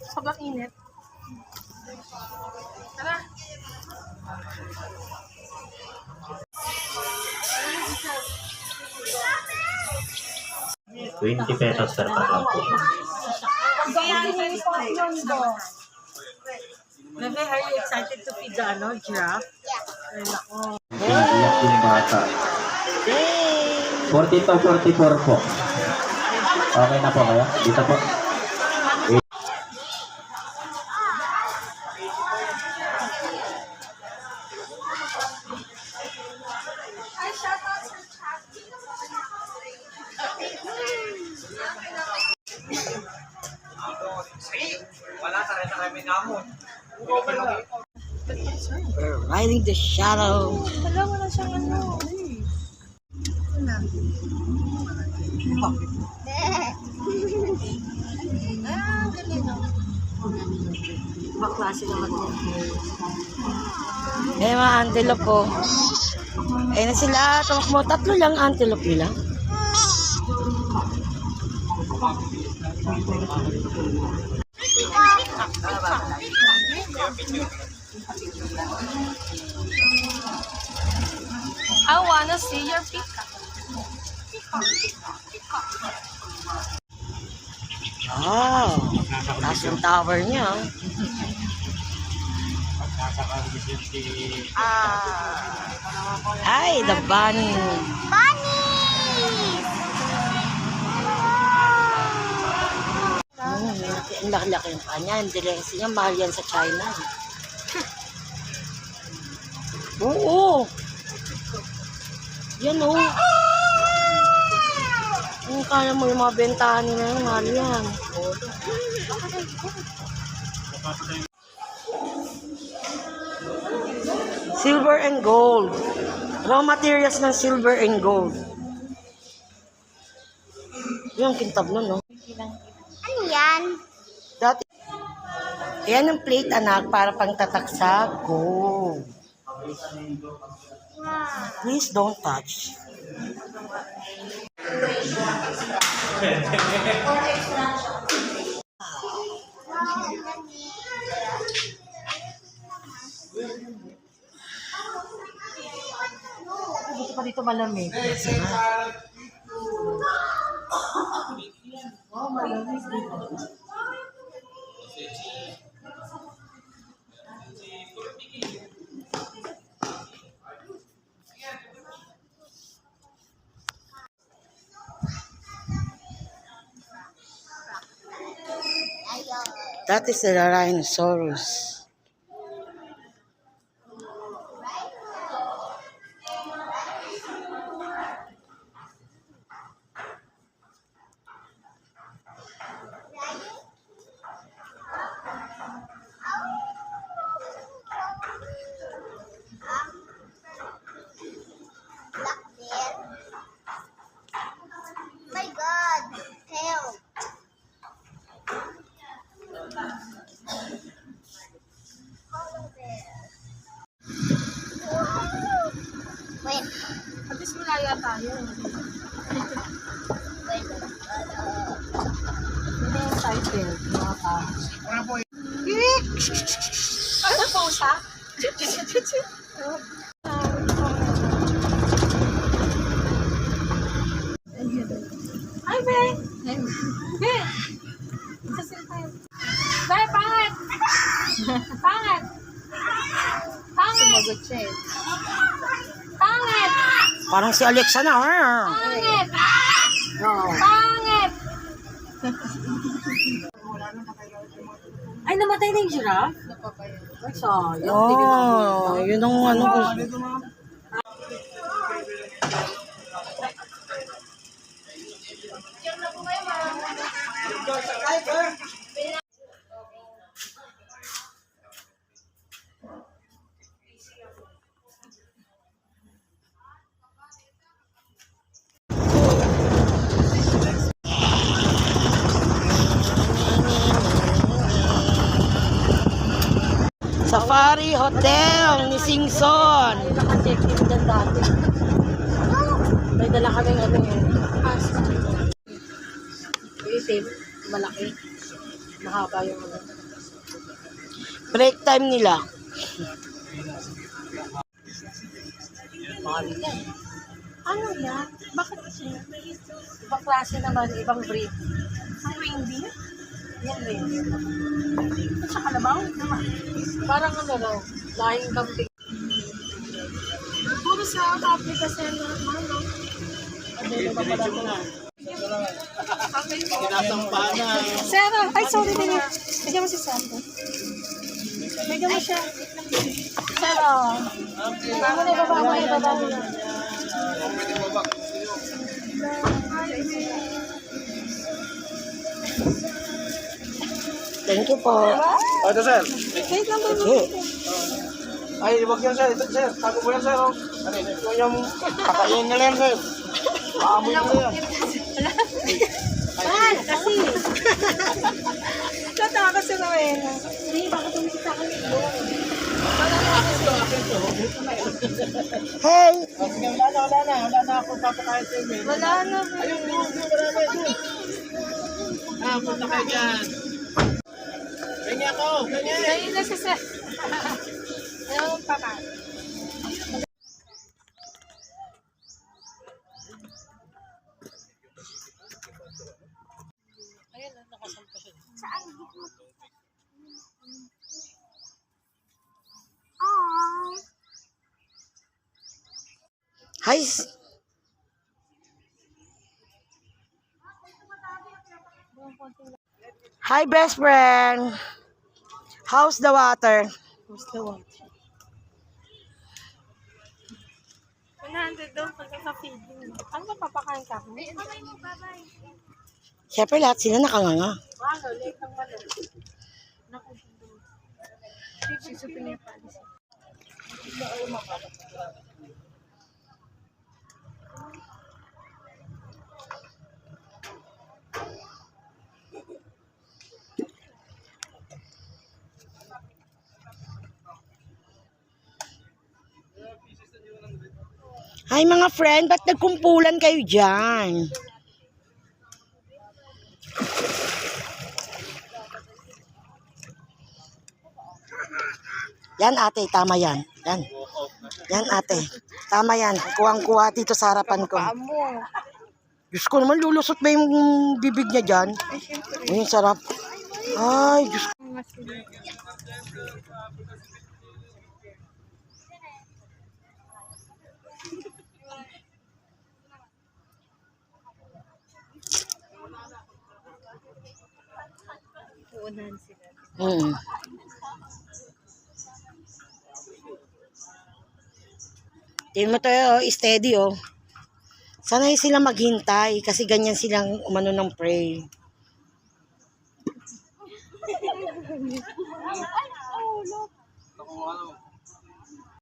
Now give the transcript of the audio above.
Sobrang init. Tara. 20 pesos per person. Bebe, are you excited to feed the giraffe? Ay, nako. Iiyak yung bata. 40 to 44 po. Okay na po kayo? Dito po. We're riding the shadow. Wala, wala siyang Baklase naman yan. Eh, mga antelope po. Eh na sila, tumakbo. 3 lang antelope nila. I wanna see your peacock. Oh, taas yung tower niya. Ay, the bunny. Ang laki-laki yung kanya. Ang dilengsi niya. Mahal yan sa China. Oo. Yan o. Kung kaya mo yung mga bentahan nila yun, mahal yan. Silver and gold. Raw materials ng silver and gold. Yung kintab nun, no? Ano yan? Dati. Yan ang plate, anak, para pang tatak sa gold. Please don't touch. Dito pa dito malamig. Wow, malamig dito. That is the rhinoceros. My God! Help! Wait. At least malaya tayo. Wait. Hindi yung cycle. Mga ka. Ano po siya? Hi, Be! Be! Sasil tayo. Be, pangat! Pangat! Pangat! Sumagot siya eh. Pangat! Parang si Alexa na. Pangit! Oh. Pangit! Ay, namatay na yung giraffe? Ay, sayang. Oh, yun ang ano ko. Safari Hotel ni Singson. Naka-check-in dyan dati. May dala kaming ano yun. Itim, malaki. Mahaba yung ano. Break time nila. Ano yan? Bakit siya? Ibang klase naman, ibang breed. Ang reindeer? Yan reindeer. At sa kalabaw? Parang ano daw, lahing kambing. Puro sa kape kasi ano, Sinasampa na. Sarah! Ay, sorry din. Bigyan mo si Sarah. Bigyan mo siya. Sarah! Ano na ibaba mo? Ibaba mo na. Thank you po. Oh, ito, sir. Wait lang ba? Okay. Ay, wag yan, sir. Ito, sir. Tago mo yan, sir. Oh. Ano, ito yung kakain na lang, sir. Aamoy na yan. Mahal! Kasi! Tataka sa Rowena. Hindi, bakit tumisip sa akin ito? Hey! Oh, sige, wala na ako papakain sa inyo. Wala na. Ayun, wala na ito. Punta kayo dyan. Ganyan ako, ganyan. Ayun na siya. Ayaw pa ka. Ayun na, nakasampa siya. Saan? Aww. Hi! Hi, best friend! How's the water? Who's the one? 100 daw pag sa feeding. Ano ba papakain ka? Siyempre lahat sila nakanganga. Ano, late ng malo. Naku, sisupin niya pa. Hi mga friend, ba't nagkumpulan kayo dyan? Yan ate, tama yan. Yan. Yan ate, tama yan. Kuwang-kuha dito sa harapan ko. Diyos ko naman, lulusot ba yung bibig niya dyan? Ay, sarap. Ay, Diyos ko. Uunahan sila. Tingnan mo to, oh, steady oh. Sanay sila maghintay kasi ganyan silang umano ng prey. Ako, ano,